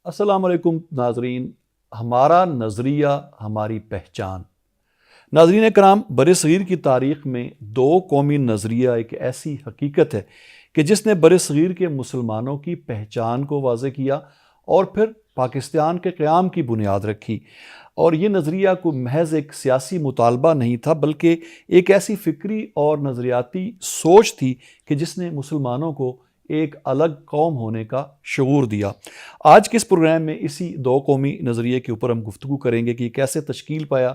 السلام علیکم ناظرین، ہمارا نظریہ ہماری پہچان۔ ناظرین کرام، بر صغیر کی تاریخ میں دو قومی نظریہ ایک ایسی حقیقت ہے کہ جس نے بر صغیر کے مسلمانوں کی پہچان کو واضح کیا اور پھر پاکستان کے قیام کی بنیاد رکھی۔ اور یہ نظریہ کوئی محض ایک سیاسی مطالبہ نہیں تھا، بلکہ ایک ایسی فکری اور نظریاتی سوچ تھی کہ جس نے مسلمانوں کو ایک الگ قوم ہونے کا شعور دیا۔ آج کے اس پروگرام میں اسی دو قومی نظریے کے اوپر ہم گفتگو کریں گے کہ یہ کیسے تشکیل پایا،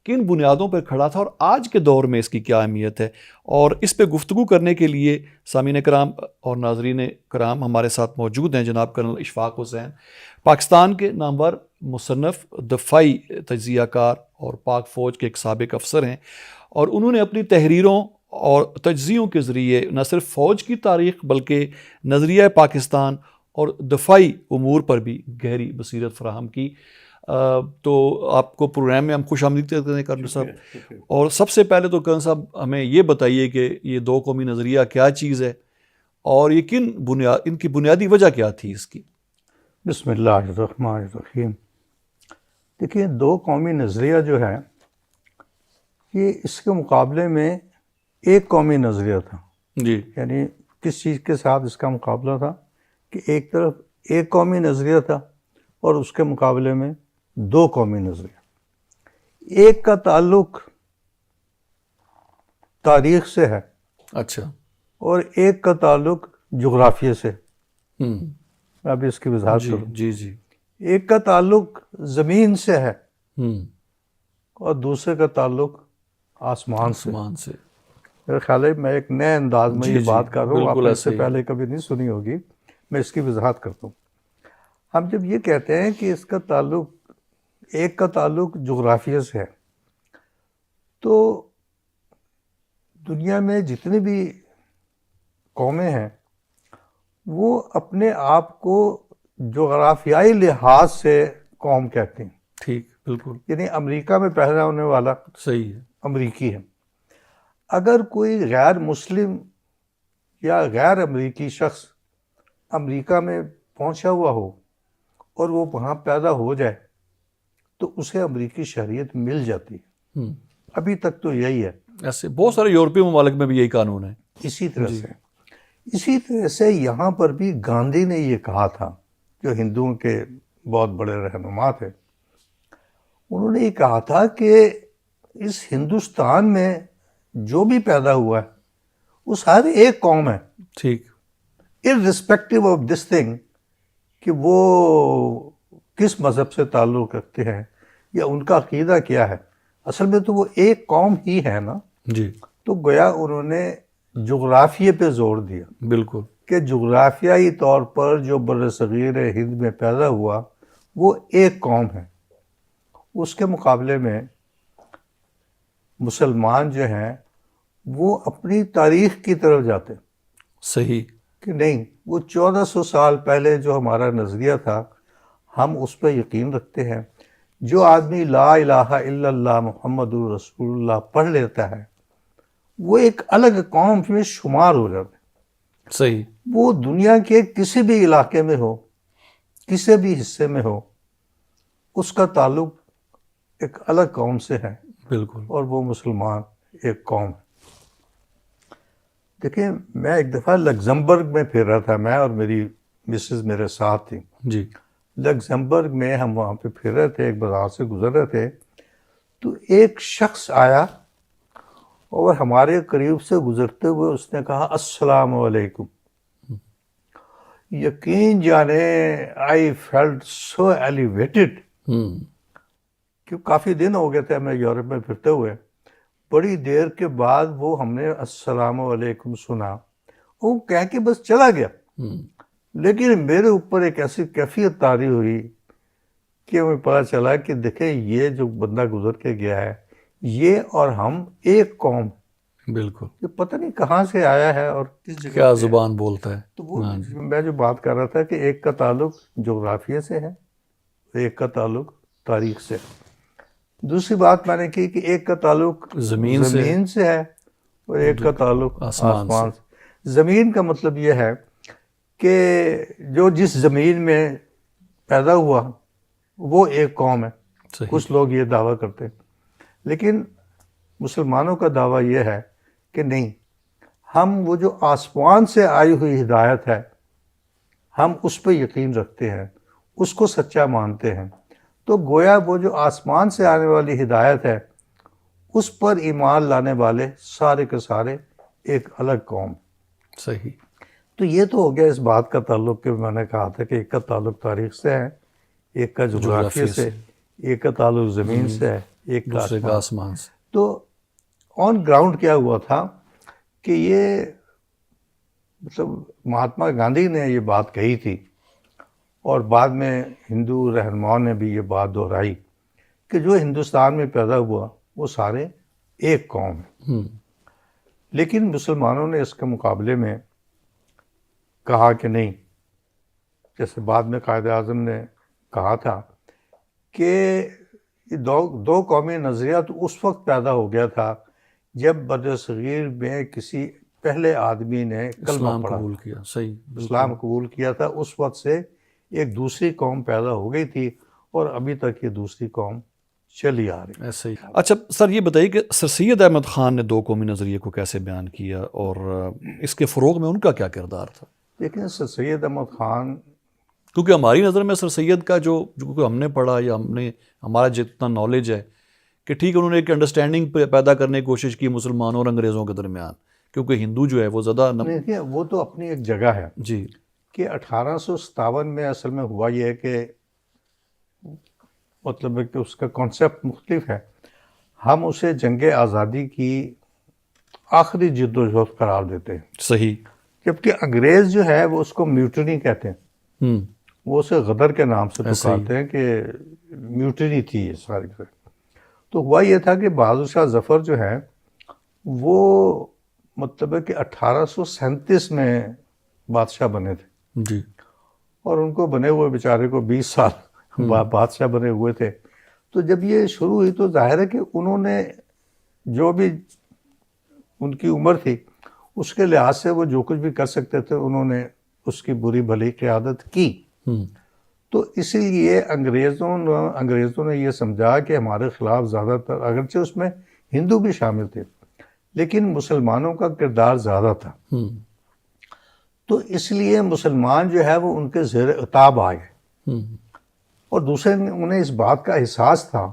کن بنیادوں پر کھڑا تھا اور آج کے دور میں اس کی کیا اہمیت ہے۔ اور اس پہ گفتگو کرنے کے لیے سامعین کرام اور ناظرین کرام ہمارے ساتھ موجود ہیں جناب کرنل اشفاق حسین، پاکستان کے نامور مصنف، دفاعی تجزیہ کار اور پاک فوج کے ایک سابق افسر ہیں، اور انہوں نے اپنی تحریروں اور تجزیوں کے ذریعے نہ صرف فوج کی تاریخ بلکہ نظریہ پاکستان اور دفاعی امور پر بھی گہری بصیرت فراہم کی۔ تو آپ کو پروگرام میں ہم خوش آمدید کرتے ہیں کرنل صاحب۔ اور سب سے پہلے تو کرنل صاحب ہمیں یہ بتائیے کہ یہ دو قومی نظریہ کیا چیز ہے اور یہ ان کی بنیادی وجہ کیا تھی اس کی؟ بسم اللہ الرحمن الرحیم۔ دیکھیے، دو قومی نظریہ جو ہے یہ اس کے مقابلے میں ایک قومی نظریہ تھا۔ جی، یعنی کس چیز کے ساتھ اس کا مقابلہ تھا کہ ایک طرف ایک قومی نظریہ تھا اور اس کے مقابلے میں دو قومی نظریہ۔ ایک کا تعلق تاریخ سے ہے، اچھا، اور ایک کا تعلق جغرافیہ سے۔ میں ابھی اس کی وضاحت کروں۔ جی جی، ایک کا تعلق زمین سے ہے ہوں، اور دوسرے کا تعلق آسمان سے۔ آسمان سے، میرا خیال ہے میں ایک نئے انداز میں جی یہ جی، بات کر رہا ہوں، آپ بالکل نے اس سے ایسے ہی۔ پہلے کبھی نہیں سنی ہوگی، میں اس کی وضاحت کرتا ہوں۔ ہم جب یہ کہتے ہیں کہ اس کا تعلق ایک کا تعلق جغرافیہ سے ہے، تو دنیا میں جتنی بھی قومیں ہیں وہ اپنے آپ کو جغرافیائی لحاظ سے قوم کہتے ہیں۔ ٹھیک، بالکل یعنی امریکہ میں پیدا ہونے والا صحیح ہے۔ امریکی ہے۔ اگر کوئی غیر مسلم یا غیر امریکی شخص امریکہ میں پہنچا ہوا ہو اور وہ وہاں پیدا ہو جائے تو اسے امریکی شہریت مل جاتی ہے۔ ابھی تک تو یہی ہے۔ ایسے بہت سارے یورپی ممالک میں بھی یہی قانون ہے۔ اسی طرح سے یہاں پر بھی گاندھی نے یہ کہا تھا، جو ہندوؤں کے بہت بڑے رہنما تھے۔ انہوں نے یہ کہا تھا کہ اس ہندوستان میں جو بھی پیدا ہوا ہے وہ سارے ایک قوم ہے، ٹھیک، irrespective of this thing کہ وہ کس مذہب سے تعلق رکھتے ہیں یا ان کا عقیدہ کیا ہے، اصل میں تو وہ ایک قوم ہی ہے نا۔ جی تو گویا انہوں نے جغرافیے پہ زور دیا بالکل، کہ جغرافیائی طور پر جو بر صغیر ہند میں پیدا ہوا وہ ایک قوم ہے۔ اس کے مقابلے میں مسلمان جو ہیں وہ اپنی تاریخ کی طرف جاتے صحیح، کہ نہیں، وہ 1400 سال پہلے جو ہمارا نظریہ تھا ہم اس پہ یقین رکھتے ہیں۔ جو آدمی لا الہ الا اللہ محمد رسول اللہ پڑھ لیتا ہے وہ ایک الگ قوم میں شمار ہو جاتا ہے۔ صحیح، وہ دنیا کے کسی بھی علاقے میں ہو، کسی بھی حصے میں ہو، اس کا تعلق ایک الگ قوم سے ہے، بالکل، اور وہ مسلمان ایک قوم ہے۔ دیکھیں، میں ایک دفعہ لگزمبرگ میں پھر رہا تھا، میں اور میری مسز میرے ساتھ تھی۔ جی لگزمبرگ میں ہم وہاں پہ پھر رہے تھے، ایک بازار سے گزر رہے تھے، تو ایک شخص آیا اور ہمارے قریب سے گزرتے ہوئے اس نے کہا السلام علیکم۔ یقین جانے آئی فیلٹ سو ایلیویٹڈ، کہ کافی دن ہو گئے تھے ہمیں یورپ میں پھرتے ہوئے۔ بڑی دیر کے بعد وہ ہم نے السلام علیکم سنا، وہ کہہ کے بس چلا گیا، لیکن میرے اوپر ایک ایسی کیفیت طاری ہوئی کہ ہمیں پتہ چلا کہ دیکھیں یہ جو بندہ گزر کے گیا ہے یہ اور ہم ایک قوم، بالکل، یہ پتہ نہیں کہاں سے آیا ہے اور کس جگہ کیا پہ ہے۔ زبان بولتا ہے۔ تو وہ میں جو بات کر رہا تھا کہ ایک کا تعلق جغرافیہ سے ہے، ایک کا تعلق تاریخ سے۔ دوسری بات میں نے کی کہ ایک کا تعلق زمین سے ہے اور ایک کا تعلق آسمان سے۔ زمین کا مطلب یہ ہے کہ جو جس زمین میں پیدا ہوا وہ ایک قوم ہے. صحیح. کچھ لوگ یہ دعویٰ کرتے ہیں، لیکن مسلمانوں کا دعویٰ یہ ہے کہ نہیں، ہم وہ جو آسمان سے آئی ہوئی ہدایت ہے ہم اس پہ یقین رکھتے ہیں، اس کو سچا مانتے ہیں. تو گویا وہ جو آسمان سے آنے والی ہدایت ہے اس پر ایمان لانے والے سارے کے سارے ایک الگ قوم. صحیح. تو یہ تو ہو گیا اس بات کا تعلق کہ میں نے کہا تھا کہ ایک کا تعلق تاریخ سے ہے، ایک کا جغرافیہ سے، ایک کا تعلق زمین سے ہے، ایک کا دوسرے کا آسمان سے. تو آن گراؤنڈ کیا ہوا تھا کہ یہ مطلب مہاتما گاندھی نے یہ بات کہی تھی اور بعد میں ہندو رہنماؤں نے بھی یہ بات دہرائی کہ جو ہندوستان میں پیدا ہوا وہ سارے ایک قوم ہے. لیکن مسلمانوں نے اس کے مقابلے میں کہا کہ نہیں، جیسے بعد میں قائد اعظم نے کہا تھا کہ یہ دو قومی نظریہ تو اس وقت پیدا ہو گیا تھا جب بر صغیر میں کسی پہلے آدمی نے کلمہ پڑھا، قبول کیا. صحیح. اسلام قبول کیا تھا. اس وقت سے ایک دوسری قوم پیدا ہو گئی تھی اور ابھی تک یہ دوسری قوم چلی آ رہی ہے. ایسے ہی. اچھا سر، یہ بتائیے کہ سر سید احمد خان نے دو قومی نظریے کو کیسے بیان کیا اور اس کے فروغ میں ان کا کیا کردار تھا؟ لیکن سر سید احمد خان، کیونکہ ہماری نظر میں سر سید کا جو ہم نے پڑھا یا ہمارا جتنا نالج ہے کہ ٹھیک انہوں نے ایک انڈرسٹینڈنگ پیدا کرنے کی کوشش کی مسلمانوں اور انگریزوں کے درمیان، کیونکہ ہندو جو ہے وہ زیادہ دیکھیے وہ تو اپنی ایک جگہ ہے جی کہ 1857 میں اصل میں ہوا یہ ہے کہ مطلب ہے کہ اس کا کانسیپٹ مختلف ہے. ہم اسے جنگ آزادی کی آخری جد و جہد قرار دیتے ہیں، صحیح، جبکہ انگریز جو ہے وہ اس کو میوٹنی کہتے ہیں. وہ اسے غدر کے نام سے پکارتے ہیں کہ میوٹنی تھی یہ ساری. تو ہوا یہ تھا کہ بہادر شاہ ظفر جو ہے وہ مطلب ہے کہ 1837 میں بادشاہ بنے تھے جی، اور ان کو بنے ہوئے بیچارے کو 20 سال بادشاہ بنے ہوئے تھے. تو جب یہ شروع ہوئی تو ظاہر ہے کہ انہوں نے جو بھی ان کی عمر تھی اس کے لحاظ سے وہ جو کچھ بھی کر سکتے تھے انہوں نے اس کی بری بھلی قیادت کی. تو اسی لیے انگریزوں نے یہ سمجھا کہ ہمارے خلاف زیادہ تر، اگرچہ اس میں ہندو بھی شامل تھے لیکن مسلمانوں کا کردار زیادہ تھا، تو اس لیے مسلمان جو ہے وہ ان کے زیر عتاب آ گئے. اور دوسرے انہیں اس بات کا احساس تھا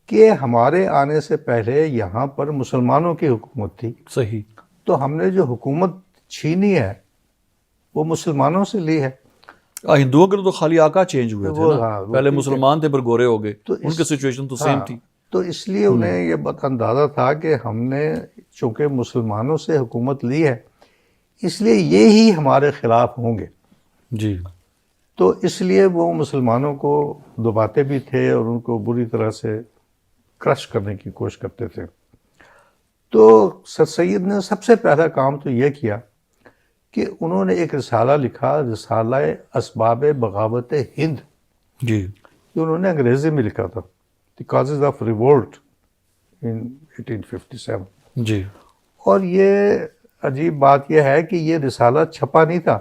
کہ ہمارے آنے سے پہلے یہاں پر مسلمانوں کی حکومت تھی. صحیح. تو ہم نے جو حکومت چھینی ہے وہ مسلمانوں سے لی ہے. ہندوؤں کے تو خالی آقا چینج ہوئے تھے نا، پہلے مسلمان تھے پھر گورے ہو گئے، تو ان کی سچویشن تو سیم تھی. تو اس لیے انہیں یہ بات اندازہ تھا کہ ہم نے چونکہ مسلمانوں سے حکومت لی ہے اس لیے یہ ہی ہمارے خلاف ہوں گے. جی. تو اس لیے وہ مسلمانوں کو دباتے بھی تھے اور ان کو بری طرح سے کرش کرنے کی کوشش کرتے تھے. تو سر سید نے سب سے پہلا کام تو یہ کیا کہ انہوں نے ایک رسالہ لکھا، رسالہ اسباب بغاوت ہند، جی، جو انہوں نے انگریزی میں لکھا تھا، دی کازز آف ریولٹ ان 1857. جی. اور یہ عجیب بات یہ ہے کہ یہ رسالہ چھپا نہیں تھا،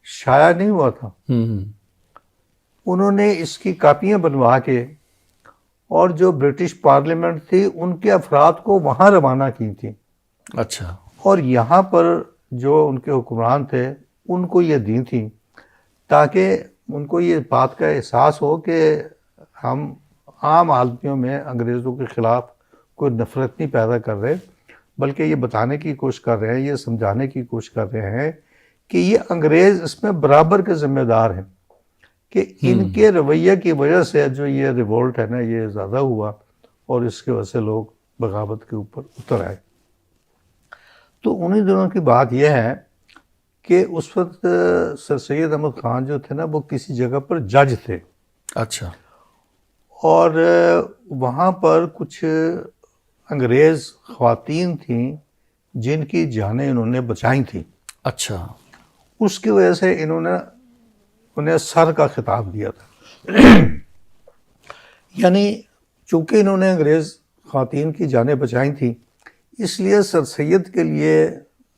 شائع نہیں ہوا تھا. انہوں نے اس کی کاپیاں بنوا کے اور جو برٹش پارلیمنٹ تھی ان کے افراد کو وہاں روانہ کی تھی. اچھا. اور یہاں پر جو ان کے حکمران تھے ان کو یہ دی تھی تاکہ ان کو یہ بات کا احساس ہو کہ ہم عام آدمیوں میں انگریزوں کے خلاف کوئی نفرت نہیں پیدا کر رہے، بلکہ یہ بتانے کی کوشش کر رہے ہیں، یہ سمجھانے کی کوشش کر رہے ہیں کہ یہ انگریز اس میں برابر کے ذمہ دار ہیں کہ ان کے رویہ کی وجہ سے جو یہ ریولٹ ہے نا یہ زیادہ ہوا اور اس کی وجہ سے لوگ بغاوت کے اوپر اتر آئے. تو انہی دنوں کی بات یہ ہے کہ اس وقت سر سید احمد خان جو تھے نا وہ کسی جگہ پر جج تھے. اچھا. اور وہاں پر کچھ انگریز خواتین تھیں جن کی جانیں انہوں نے بچائی تھیں. اچھا. اس کی وجہ سے انہوں نے انہیں سر کا خطاب دیا تھا. یعنی چونکہ انہوں نے انگریز خواتین کی جانیں بچائی تھیں اس لیے سر سید کے لیے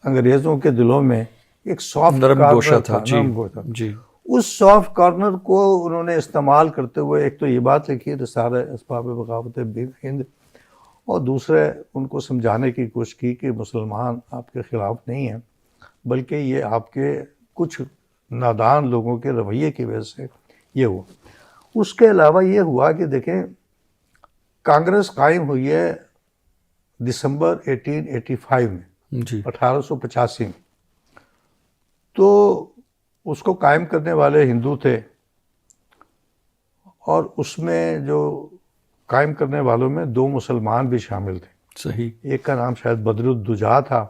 انگریزوں کے دلوں میں ایک سافٹ نرم گوشہ تھا. نرم گوشہ. جی. اس سافٹ کارنر کو انہوں نے استعمال کرتے ہوئے ایک تو یہ بات لکھی رسالہ اسباب بغاوت ہند، اور دوسرے ان کو سمجھانے کی کوشش کی کہ مسلمان آپ کے خلاف نہیں ہیں، بلکہ یہ آپ کے کچھ نادان لوگوں کے رویے کی وجہ سے یہ ہوا۔ اس کے علاوہ یہ ہوا کہ دیکھیں کانگریس قائم ہوئی ہے دسمبر 1885 میں، جی 1885 میں، تو اس کو قائم کرنے والے ہندو تھے، اور اس میں جو قائم کرنے والوں میں 2 مسلمان بھی شامل تھے۔ صحیح۔ ایک کا نام شاید بدر الدجا تھا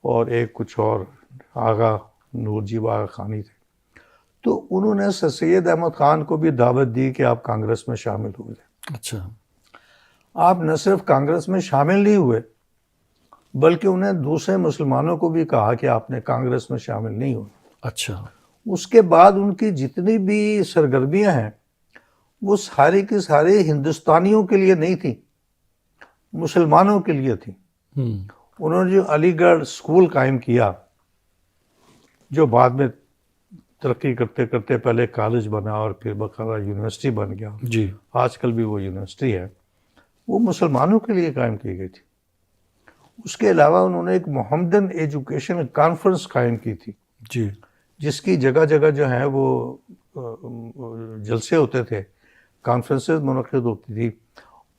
اور ایک کچھ اور آغا نور جی آغا خانی تھے۔ تو انہوں نے سر سید احمد خان کو بھی دعوت دی کہ آپ کانگریس میں شامل ہو جائیں۔ اچھا۔ آپ نہ صرف کانگریس میں شامل نہیں ہوئے، بلکہ انہیں دوسرے مسلمانوں کو بھی کہا کہ آپ نے کانگریس میں شامل نہیں ہونا۔ اچھا۔ اس کے بعد ان کی جتنی بھی سرگرمیاں ہیں وہ ساری کی ساری ہندوستانیوں کے لیے نہیں تھیں، مسلمانوں کے لیے تھیں۔ انہوں نے جو علی گڑھ اسکول قائم کیا، جو بعد میں ترقی کرتے کرتے پہلے کالج بنا اور پھر باقاعدہ یونیورسٹی بن گیا، جی آج کل بھی وہ یونیورسٹی ہے، وہ مسلمانوں کے لیے قائم کی گئی تھی۔ اس کے علاوہ انہوں نے ایک محمدن ایجوکیشن کانفرنس قائم کی تھی، جی جس کی جگہ جگہ جو ہے وہ جلسے ہوتے تھے، کانفرنسز منعقد ہوتی تھی،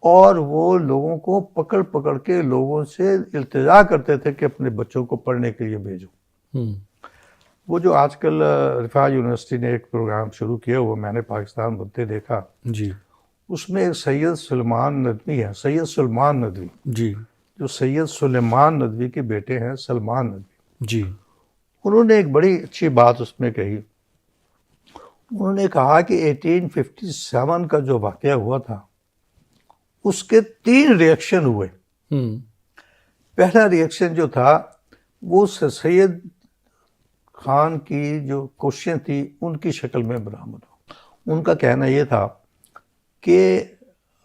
اور وہ لوگوں کو پکڑ پکڑ کے لوگوں سے التجا کرتے تھے کہ اپنے بچوں کو پڑھنے کے لیے بھیجو۔ وہ جو آج کل رفاع یونیورسٹی نے ایک پروگرام شروع کیا وہ میں نے پاکستان بنتے دیکھا، جی اس میں ایک سید سلمان ندوی ہے، سید سلمان ندوی، جی جو سید سلیمان ندوی کے بیٹے ہیں، سلمان ندوی۔ جی انہوں نے ایک بڑی اچھی بات اس میں کہی۔ انہوں نے کہا کہ 1857 کا جو واقعہ ہوا تھا اس کے 3 ریئیکشن ہوئے۔ پہلا ریئیکشن جو تھا وہ سر سید خان کی جو کوششیں تھی ان کی شکل میں برآمد ہو۔ ان کا کہنا یہ تھا کہ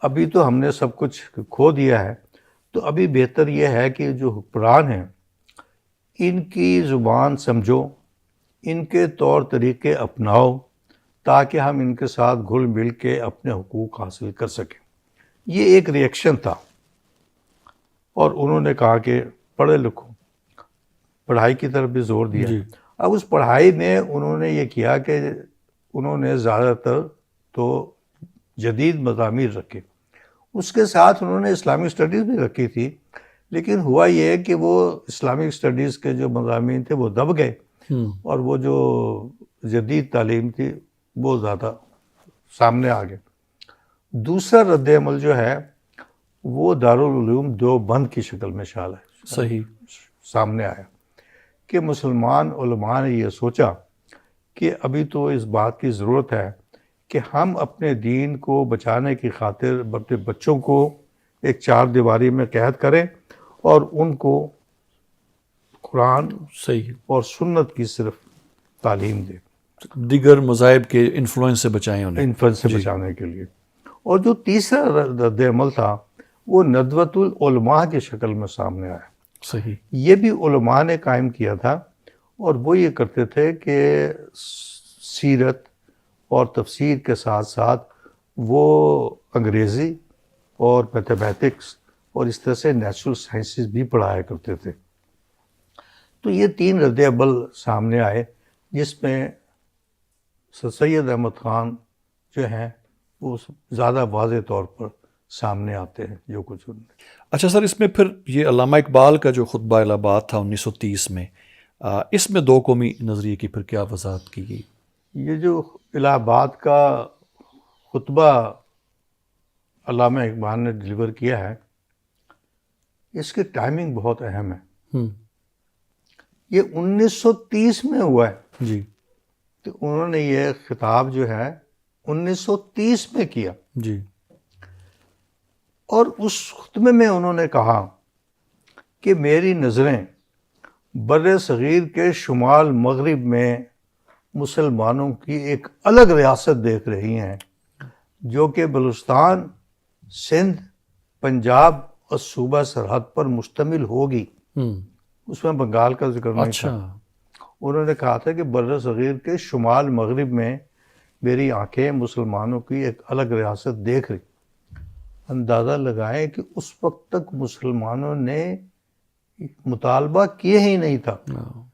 ابھی تو ہم نے سب کچھ کھو دیا ہے، تو ابھی بہتر یہ ہے کہ جو حکمران ہیں ان کی زبان سمجھو، ان کے طور طریقے اپناؤ، تاکہ ہم ان کے ساتھ گھل مل کے اپنے حقوق حاصل کر سکیں۔ یہ ایک ریئیکشن تھا، اور انہوں نے کہا کہ پڑھے لکھو، پڑھائی کی طرف بھی زور دیا۔ جی اب اس پڑھائی میں انہوں نے یہ کیا کہ انہوں نے زیادہ تر تو جدید مضامین رکھے، اس کے ساتھ انہوں نے اسلامک اسٹڈیز بھی رکھی تھی، لیکن ہوا یہ کہ وہ اسلامک اسٹڈیز کے جو مضامین تھے وہ دب گئے، اور وہ جو جدید تعلیم تھی وہ زیادہ سامنے آ گئے۔ دوسرا رد عمل جو ہے وہ دارالعلوم دیوبند کی شکل میں صحیح سامنے آیا، کہ مسلمان علماء نے یہ سوچا کہ ابھی تو اس بات کی ضرورت ہے کہ ہم اپنے دین کو بچانے کی خاطر اپنے بچوں کو ایک 4 دیواری میں قید کریں اور ان کو قرآن صحیح اور سنت کی صرف تعلیم دیں، دیگر مذاہب کے انفلوئنس سے بچائیں انہیں، انفلوئنس سے بچانے کے لیے۔ اور جو تیسرا رد عمل تھا وہ ندوۃ العلماء کی شکل میں سامنے آیا۔ صحیح یہ بھی علماء نے قائم کیا تھا، اور وہ یہ کرتے تھے کہ سیرت اور تفسیر کے ساتھ ساتھ وہ انگریزی اور میتھمیٹکس اور اس طرح سے نیچرل سائنسز بھی پڑھایا کرتے تھے۔ تو یہ 3 رد عمل سامنے آئے، جس میں سر سید احمد خان جو ہیں وہ زیادہ واضح طور پر سامنے آتے ہیں جو کچھ انہوں نے۔ اچھا سر، اس میں پھر یہ علامہ اقبال کا جو خطبہ الہ آباد تھا 1930 میں، اس میں 2 قومی نظریے کی پھر کیا وضاحت کی گئی؟ یہ جو الہ آباد کا خطبہ علامہ اقبال نے ڈلیور کیا ہے، اس کی ٹائمنگ بہت اہم ہے۔ یہ 1930 میں ہوا ہے، جی تو انہوں نے یہ خطاب جو ہے 1930 میں کیا، جی اور اس خطبے میں انہوں نے کہا کہ میری نظریں بر صغیر کے شمال مغرب میں مسلمانوں کی ایک الگ ریاست دیکھ رہی ہیں، جو کہ بلوچستان، سندھ، پنجاب اور صوبہ سرحد پر مشتمل ہوگی۔ اس میں بنگال کا ذکر نہیں تھا۔ اچھا انہوں نے کہا تھا کہ بر صغیر کے شمال مغرب میں میری آنکھیں مسلمانوں کی ایک الگ ریاست دیکھ رہی. اندازہ لگائیں کہ اس وقت تک مسلمانوں نے مطالبہ کیے ہی نہیں تھا.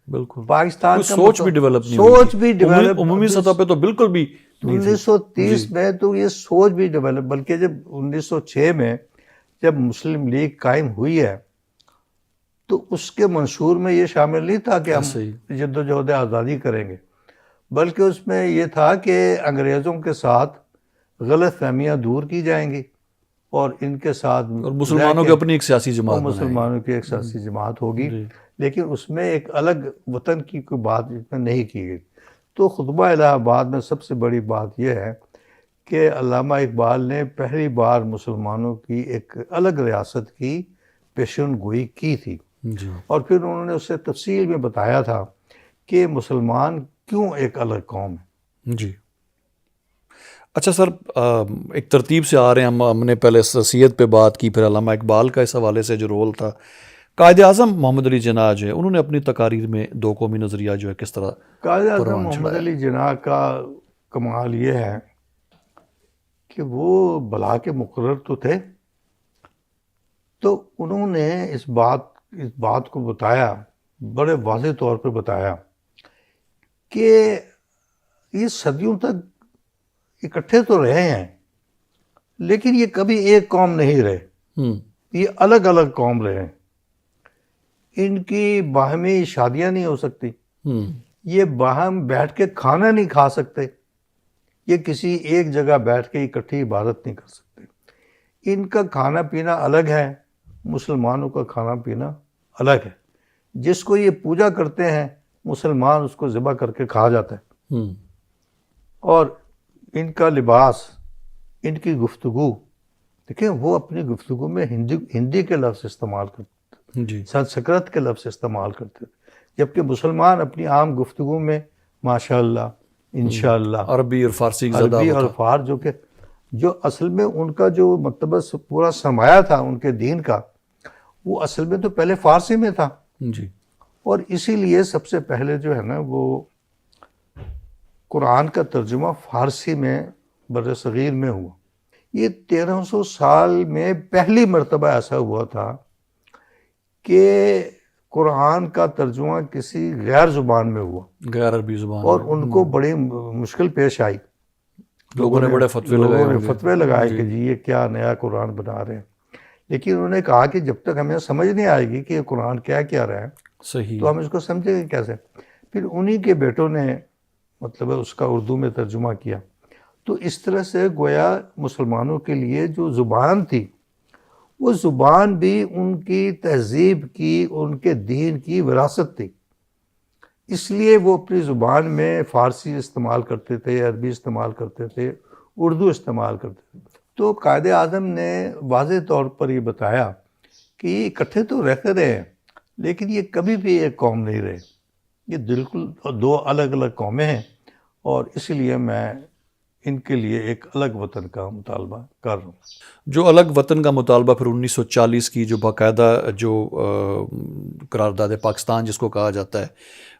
بالکل پاکستان کا سوچ بھی ڈیولپ نہیں سوچ بھی ڈیولپ عمومی سطح پہ تو بالکل بھی 1930 میں تو یہ سوچ بھی ڈیولپ, بلکہ جب 1906 میں جب مسلم لیگ قائم ہوئی ہے تو اس کے منشور میں یہ شامل نہیں تھا کہ ہم جد و جہد آزادی کریں گے, بلکہ اس میں یہ تھا کہ انگریزوں کے ساتھ غلط فہمیاں دور کی جائیں گی اور ان کے ساتھ اور مسلمانوں کی اپنی ایک سیاسی جماعت مسلمانوں کی ایک سیاسی جماعت ہوگی, لیکن اس میں ایک الگ وطن کی کوئی بات اس میں نہیں کی گئی. تو خطبہ الہ آباد میں سب سے بڑی بات یہ ہے کہ علامہ اقبال نے پہلی بار مسلمانوں کی ایک الگ ریاست کی پیشن گوئی کی تھی, اور پھر انہوں نے اسے تفصیل میں بتایا تھا کہ مسلمان کیوں ایک الگ قوم ہے. جی اچھا سر, ایک ترتیب سے آ رہے ہیں, ہم نے پہلے شخصیت پہ بات کی, پھر علامہ اقبال کا اس حوالے سے جو رول تھا. قائد اعظم محمد علی جناح جو ہے انہوں نے اپنی تقاریر میں دو قومی نظریہ جو ہے کس طرح قائد اعظم محمد علی جناح کا کمال یہ ہے کہ وہ بلا کے مقرر تو تھے, تو انہوں نے اس بات کو بتایا, بڑے واضح طور پہ بتایا کہ یہ صدیوں تک اکٹھے تو رہے ہیں لیکن یہ کبھی ایک قوم نہیں رہے, یہ الگ الگ قوم رہے ہیں. ان کی باہمی شادیاں نہیں ہو سکتی, یہ باہم بیٹھ کے کھانا نہیں کھا سکتے, یہ کسی ایک جگہ بیٹھ کے اکٹھی عبادت نہیں کر سکتے. ان کا کھانا پینا الگ ہے, مسلمانوں کا کھانا پینا الگ ہے. جس کو یہ پوجا کرتے ہیں مسلمان اس کو ذبح کر کے کھا جاتا ہے. اور ان کا لباس, ان کی گفتگو, دیکھیں وہ اپنی گفتگو میں ہندی کے لفظ استعمال کرتے تھے, سنسکرت کے لفظ استعمال کرتے تھے, جبکہ مسلمان اپنی عام گفتگو میں ماشاءاللہ, انشاءاللہ, عربی اور فارسی عربی اور فار جو اصل میں ان کا جو مطلب پورا سرمایہ تھا ان کے دین کا, وہ اصل میں تو پہلے فارسی میں تھا. جی اور اسی لیے سب سے پہلے جو ہے نا وہ قرآن کا ترجمہ فارسی میں بر صغیر میں ہوا. یہ 1300 سال میں پہلی مرتبہ ایسا ہوا تھا کہ قرآن کا ترجمہ کسی غیر زبان میں ہوا, غیر عربی زبان, اور ان کو بڑی مشکل پیش آئی. لوگوں نے بڑے فتوے لگائے کہ جی یہ کیا نیا قرآن بنا رہے ہیں. لیکن انہوں نے کہا کہ جب تک ہمیں سمجھ نہیں آئے گی کہ یہ قرآن کیا رہا ہے صحیح, تو ہم اس کو سمجھیں گے کیسے. پھر انہی کے بیٹوں نے مطلب اس کا اردو میں ترجمہ کیا. تو اس طرح سے گویا مسلمانوں کے لیے جو زبان تھی وہ زبان بھی ان کی تہذیب کی, ان کے دین کی وراثت تھی. اس لیے وہ اپنی زبان میں فارسی استعمال کرتے تھے, عربی استعمال کرتے تھے, اردو استعمال کرتے تھے. تو قائد اعظم نے واضح طور پر یہ بتایا کہ یہ اکٹھے تو رہتے رہے ہیں لیکن یہ کبھی بھی ایک قوم نہیں رہے, یہ بالکل دو الگ الگ قومیں ہیں, اور اسی لیے میں ان کے لیے ایک الگ وطن کا مطالبہ کر رہا ہوں. جو الگ وطن کا مطالبہ پھر 1940 کی جو باقاعدہ جو قرارداد پاکستان جس کو کہا جاتا ہے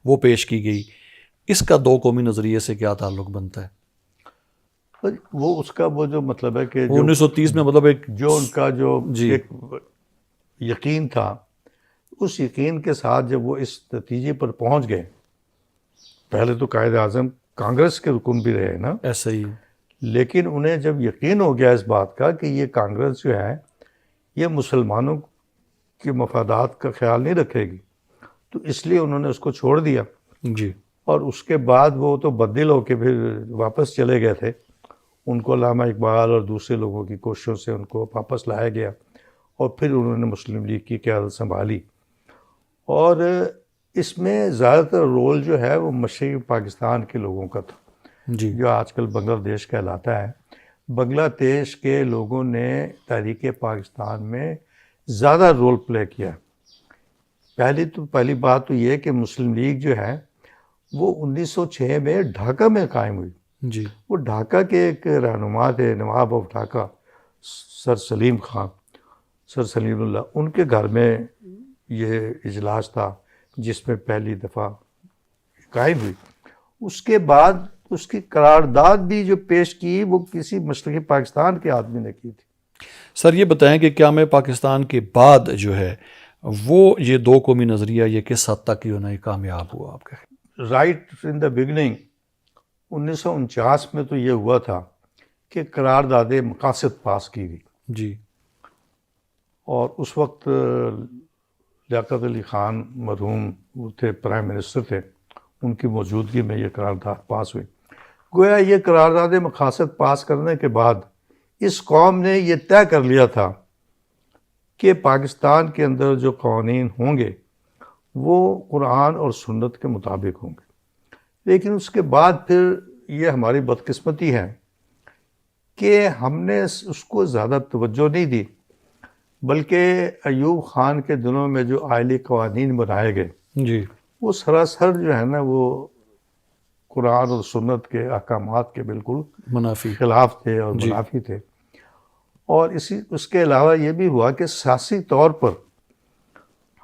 وہ پیش کی گئی, اس کا دو قومی نظریے سے کیا تعلق بنتا ہے؟ وہ اس کا وہ جو مطلب ہے کہ 1930 میں مطلب ایک جو ان کا جو ایک یقین تھا, اس یقین کے ساتھ جب وہ اس نتیجے پر پہنچ گئے, پہلے تو قائد اعظم کانگریس کے رکن بھی رہے نا, ایسا ہی, لیکن انہیں جب یقین ہو گیا اس بات کا کہ یہ کانگریس جو ہے یہ مسلمانوں کے مفادات کا خیال نہیں رکھے گی, تو اس لیے انہوں نے اس کو چھوڑ دیا. جی, اور اس کے بعد وہ تو بدل ہو کے پھر واپس چلے گئے تھے. ان کو علامہ اقبال اور دوسرے لوگوں کی کوششوں سے ان کو واپس لایا گیا, اور پھر انہوں نے مسلم لیگ کی قیادت سنبھالی. اور اس میں زیادہ تر رول جو ہے وہ مشرقی پاکستان کے لوگوں کا تھا, جی, جو آج کل بنگلہ دیش کہلاتا ہے. بنگلہ دیش کے لوگوں نے تحریک پاکستان میں زیادہ رول پلے کیا. پہلی بات تو یہ کہ مسلم لیگ جو ہے وہ 1906 میں ڈھاکہ میں قائم ہوئی. جی, وہ ڈھاکہ کے ایک رہنما تھے, نواب آف ڈھاکہ سر سلیم خان, سر سلیم اللہ, ان کے گھر میں یہ اجلاس تھا جس میں پہلی دفعہ قائم ہوئی، اس کے بعد اس کی قرارداد بھی جو پیش کی وہ کسی مشرقی پاکستان کے آدمی نے کی تھی۔ سر یہ بتائیں کہ کیا میں پاکستان کے بعد جو ہے وہ یہ دو قومی نظریہ یہ کس حد تک جو ہے نا کامیاب ہوا آپ کا؟ رائٹ ان دا بگننگ 1949 میں تو یہ ہوا تھا کہ قرارداد مقاصد پاس کی گئی، جی، اور اس وقت لیاقت علی خان مرحوم وہ تھے، پرائم منسٹر تھے، ان کی موجودگی میں یہ قرارداد پاس ہوئی۔ گویا یہ قرارداد مقاصد پاس کرنے کے بعد اس قوم نے یہ طے کر لیا تھا کہ پاکستان کے اندر جو قوانین ہوں گے وہ قرآن اور سنت کے مطابق ہوں گے، لیکن اس کے بعد پھر یہ ہماری بدقسمتی ہے کہ ہم نے اس کو زیادہ توجہ نہیں دی، بلکہ ایوب خان کے دنوں میں جو آئلی قوانین بنائے گئے جی، وہ سراسر جو ہے نا وہ قرآن اور سنت کے احکامات کے بالکل منافی، خلاف تھے اور جی، منافی تھے۔ اور اس کے علاوہ یہ بھی ہوا کہ سیاسی طور پر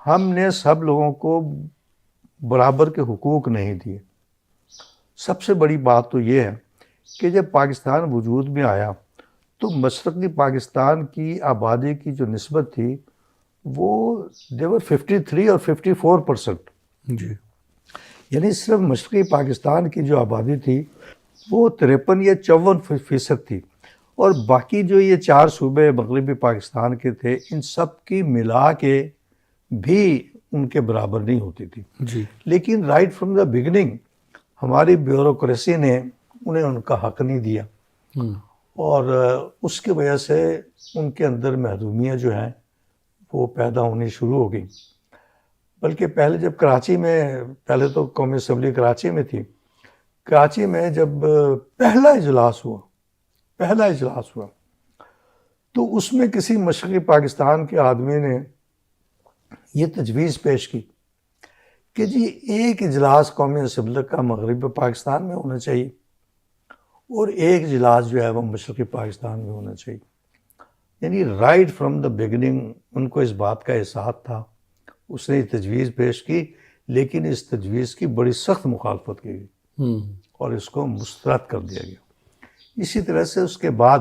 ہم نے سب لوگوں کو برابر کے حقوق نہیں دیے۔ سب سے بڑی بات تو یہ ہے کہ جب پاکستان وجود میں آیا تو مشرقی پاکستان کی آبادی کی جو نسبت تھی وہ دیور 53 اور 54%، جی، یعنی صرف مشرقی پاکستان کی جو آبادی تھی وہ 53 یا 54% تھی، اور باقی جو یہ 4 صوبے مغربی پاکستان کے تھے ان سب کی ملا کے بھی ان کے برابر نہیں ہوتی تھی۔ جی، لیکن رائٹ فرام دا بگننگ ہماری بیوروکریسی نے انہیں ان کا حق نہیں دیا، اور اس کی وجہ سے ان کے اندر محرومیاں جو ہیں وہ پیدا ہونی شروع ہو گئی۔ بلکہ پہلے جب کراچی میں، پہلے تو قومی اسمبلی کراچی میں تھی، کراچی میں جب پہلا اجلاس ہوا تو اس میں کسی مشرقی پاکستان کے آدمی نے یہ تجویز پیش کی کہ جی ایک اجلاس قومی اسمبلی کا مغربی پاکستان میں ہونا چاہیے اور ایک اجلاس جو ہے وہ مشرقی پاکستان میں ہونا چاہیے۔ یعنی رائٹ فرام دا بگننگ ان کو اس بات کا احساس تھا، اس نے یہ تجویز پیش کی، لیکن اس تجویز کی بڑی سخت مخالفت کی گئی اور اس کو مسترد کر دیا گیا۔ اسی طرح سے اس کے بعد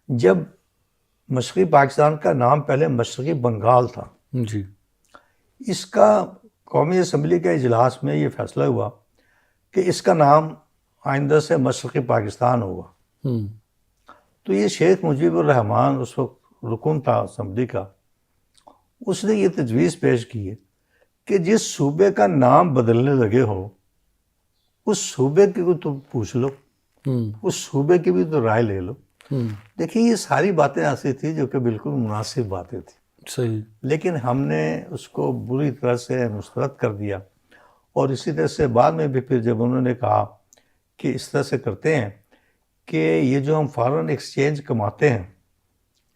جب مشرقی پاکستان کا نام پہلے مشرقی بنگال تھا، جی، اس کا قومی اسمبلی کے اجلاس میں یہ فیصلہ ہوا کہ اس کا نام آئندہ سے مشرقی پاکستان ہوگا۔ تو یہ شیخ مجیب الرحمان اس وقت رکن تھا اسمبلی کا، اس نے یہ تجویز پیش کی ہے کہ جس صوبے کا نام بدلنے لگے ہو اس صوبے کی کو تو پوچھ لو، اس صوبے کی بھی تو رائے لے لو۔ دیکھیں یہ ساری باتیں ایسی تھی جو کہ بالکل مناسب باتیں تھیں، صحیح، لیکن ہم نے اس کو بری طرح سے مسترد کر دیا، اور اسی طرح سے بعد میں بھی پھر جب انہوں نے کہا کہ اس طرح سے کرتے ہیں کہ یہ جو ہم فارن ایکسچینج کماتے ہیں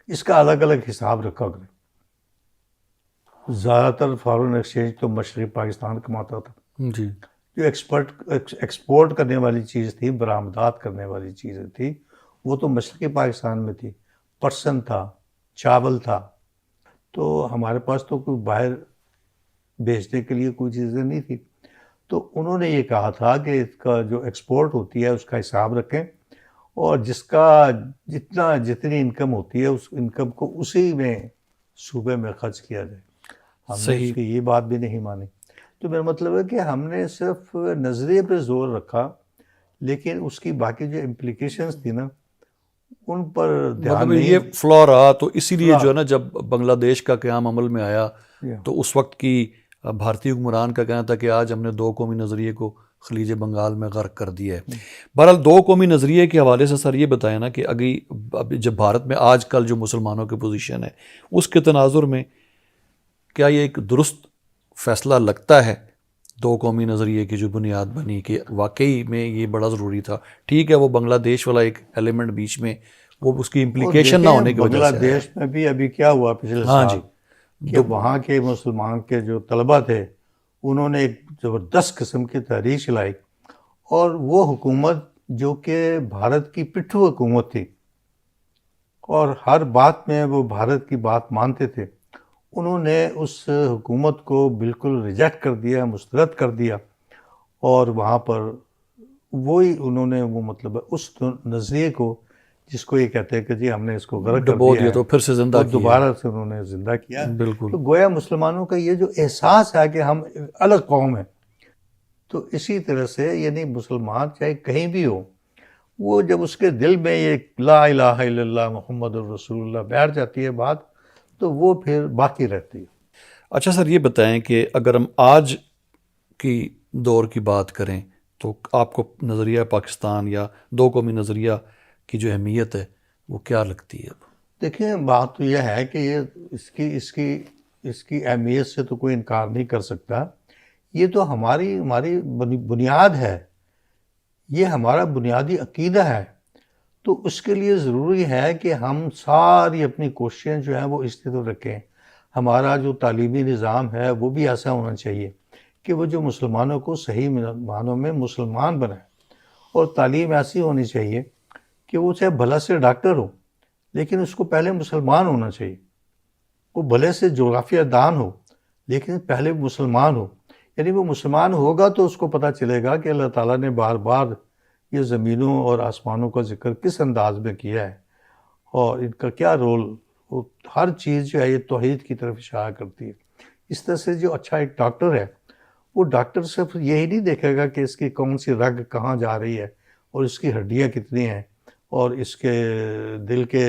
اس کا الگ الگ حساب رکھا کریں۔ زیادہ تر فارن ایکسچینج تو مشرقی پاکستان کماتا تھا، جی، جو ایکسپورٹ کرنے والی چیز تھی، برآمدات کرنے والی چیزیں تھی، وہ تو مشرقی پاکستان میں تھی، پرسن تھا، چاول تھا، تو ہمارے پاس تو کوئی باہر بیچنے کے لیے کوئی چیزیں نہیں تھی۔ تو انہوں نے یہ کہا تھا کہ اس کا جو ایکسپورٹ ہوتی ہے اس کا حساب رکھیں، اور جس کا جتنی انکم ہوتی ہے اس انکم کو اسی میں صوبے میں خرچ کیا جائے۔ ہم نے اس کی یہ بات بھی نہیں مانی۔ تو میرا مطلب ہے کہ ہم نے صرف نظریے پہ زور رکھا، لیکن اس کی باقی جو امپلیکیشنز تھی نا ان پر دھیان مطلب نہیں۔ یہ فلا رہا، تو اسی لیے جو ہے نا جب بنگلہ دیش کا قیام عمل میں آیا تو اس وقت کی بھارتی حکمران کا کہنا تھا کہ آج ہم نے دو قومی نظریے کو خلیج بنگال میں غرق کر دیا ہے۔ بہرحال دو قومی نظریے کے حوالے سے سر یہ بتائیں نا کہ ابھی جب بھارت میں آج کل جو مسلمانوں کی پوزیشن ہے اس کے تناظر میں کیا یہ ایک درست فیصلہ لگتا ہے دو قومی نظریے کی جو بنیاد بنی کہ واقعی میں یہ بڑا ضروری تھا؟ ٹھیک ہے وہ بنگلہ دیش والا ایک ایلیمنٹ بیچ میں وہ اس کی امپلیکیشن نہ ہونے کی وجہ سے بنگلہ دیش میں بھی ابھی کیا ہوا پچھلے سال کہ وہاں کے مسلمان کے جو طلبہ تھے انہوں نے ایک زبردست قسم کی تحریک چلائی، اور وہ حکومت جو کہ بھارت کی پٹھو حکومت تھی اور ہر بات میں وہ بھارت کی بات مانتے تھے، انہوں نے اس حکومت کو بالکل ریجیکٹ کر دیا، مسترد کر دیا، اور وہاں پر وہی انہوں نے وہ مطلب اس نظریے کو جس کو یہ کہتے ہیں کہ جی ہم نے اس کو غرق کر ڈبو دیا دیا ہے، تو پھر سے زندہ وہ کیا دوبارہ سے انہوں نے زندہ کیا. بالکل. تو گویا مسلمانوں کا یہ جو احساس ہے کہ ہم الگ قوم ہیں، تو اسی طرح سے یعنی مسلمان چاہے کہیں بھی ہو، وہ جب اس کے دل میں یہ لا الہ الا اللہ محمد الرسول اللہ بیٹھ جاتی ہے بات، تو وہ پھر باقی رہتی ہے. اچھا سر، یہ بتائیں کہ اگر ہم آج کی دور کی بات کریں تو آپ کو نظریہ پاکستان یا دو قومی نظریہ کی جو اہمیت ہے وہ کیا لگتی ہے؟ دیکھیں بات تو یہ ہے کہ یہ اس کی اہمیت سے تو کوئی انکار نہیں کر سکتا. یہ تو ہماری بنیاد ہے، یہ ہمارا بنیادی عقیدہ ہے. تو اس کے لیے ضروری ہے کہ ہم ساری اپنی کوششیں جو ہیں وہ اس طرح رکھیں. ہمارا جو تعلیمی نظام ہے وہ بھی ایسا ہونا چاہیے کہ وہ جو مسلمانوں کو صحیح معنوں میں مسلمان بنائے، اور تعلیم ایسی ہونی چاہیے کہ وہ چاہے بھلا سے ڈاکٹر ہو لیکن اس کو پہلے مسلمان ہونا چاہیے. وہ بھلے سے جغرافیہ دان ہو لیکن پہلے مسلمان ہو. یعنی وہ مسلمان ہوگا تو اس کو پتہ چلے گا کہ اللہ تعالیٰ نے بار بار یہ زمینوں اور آسمانوں کا ذکر کس انداز میں کیا ہے اور ان کا کیا رول. وہ ہر چیز جو ہے یہ توحید کی طرف اشارہ کرتی ہے. اس طرح سے جو اچھا ایک ڈاکٹر ہے، وہ ڈاکٹر صرف یہی نہیں دیکھے گا کہ اس کی کون سی رگ کہاں جا رہی ہے اور اس کی ہڈیاں کتنی ہیں اور اس کے دل کے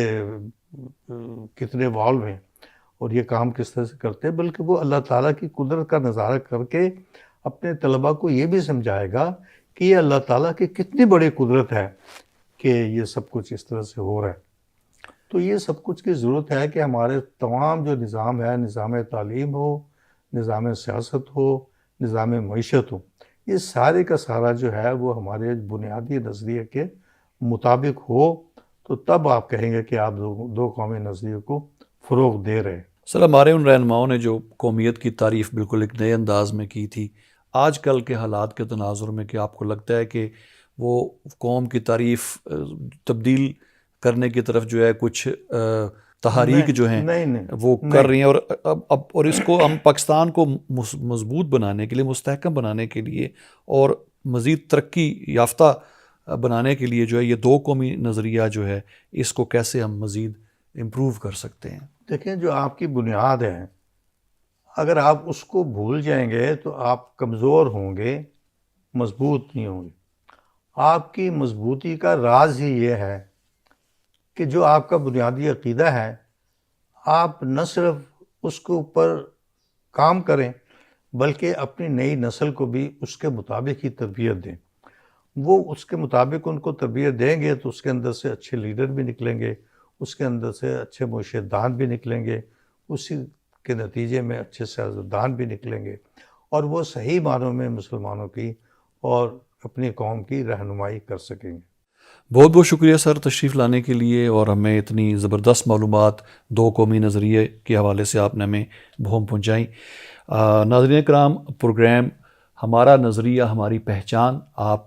کتنے والو ہیں اور یہ کام کس طرح سے کرتے ہیں، بلکہ وہ اللہ تعالیٰ کی قدرت کا نظارہ کر کے اپنے طلباء کو یہ بھی سمجھائے گا کہ یہ اللہ تعالیٰ کی کتنی بڑی قدرت ہے کہ یہ سب کچھ اس طرح سے ہو رہا ہے. تو یہ سب کچھ کی ضرورت ہے کہ ہمارے تمام جو نظام ہے، نظام تعلیم ہو، نظام سیاست ہو، نظام معیشت ہو، یہ سارے کا سارا جو ہے وہ ہمارے بنیادی نظریے کے مطابق ہو، تو تب آپ کہیں گے کہ آپ دو قومی نظریے کو فروغ دے رہے ہیں. سر، ہمارے ان رہنماؤں نے جو قومیت کی تعریف بالکل ایک نئے انداز میں کی تھی، آج کل کے حالات کے تناظر میں کیا آپ کو لگتا ہے کہ وہ قوم کی تعریف تبدیل کرنے کی طرف جو ہے کچھ تحریک جو ہیں وہ کر رہی ہیں، اور اور اس کو ہم پاکستان کو مضبوط بنانے کے لیے، مستحکم بنانے کے لیے اور مزید ترقی یافتہ بنانے کے لیے جو ہے یہ دو قومی نظریہ جو ہے اس کو کیسے ہم مزید امپروو کر سکتے ہیں؟ دیکھیں، جو آپ کی بنیاد ہے، اگر آپ اس کو بھول جائیں گے تو آپ کمزور ہوں گے، مضبوط نہیں ہوں گے. آپ کی مضبوطی کا راز ہی یہ ہے کہ جو آپ کا بنیادی عقیدہ ہے، آپ نہ صرف اس کے اوپر کام کریں بلکہ اپنی نئی نسل کو بھی اس کے مطابق ہی تربیت دیں. وہ اس کے مطابق ان کو تربیت دیں گے تو اس کے اندر سے اچھے لیڈر بھی نکلیں گے، اس کے اندر سے اچھے معیشت دان بھی نکلیں گے، اسی کے نتیجے میں اچھے سیاستدان بھی نکلیں گے، اور وہ صحیح معنوں میں مسلمانوں کی اور اپنی قوم کی رہنمائی کر سکیں گے. بہت بہت شکریہ سر تشریف لانے کے لیے، اور ہمیں اتنی زبردست معلومات دو قومی نظریے کے حوالے سے آپ نے ہمیں بہم پہنچائیں. ناظرین کرام، پروگرام ہمارا نظریہ ہماری پہچان آپ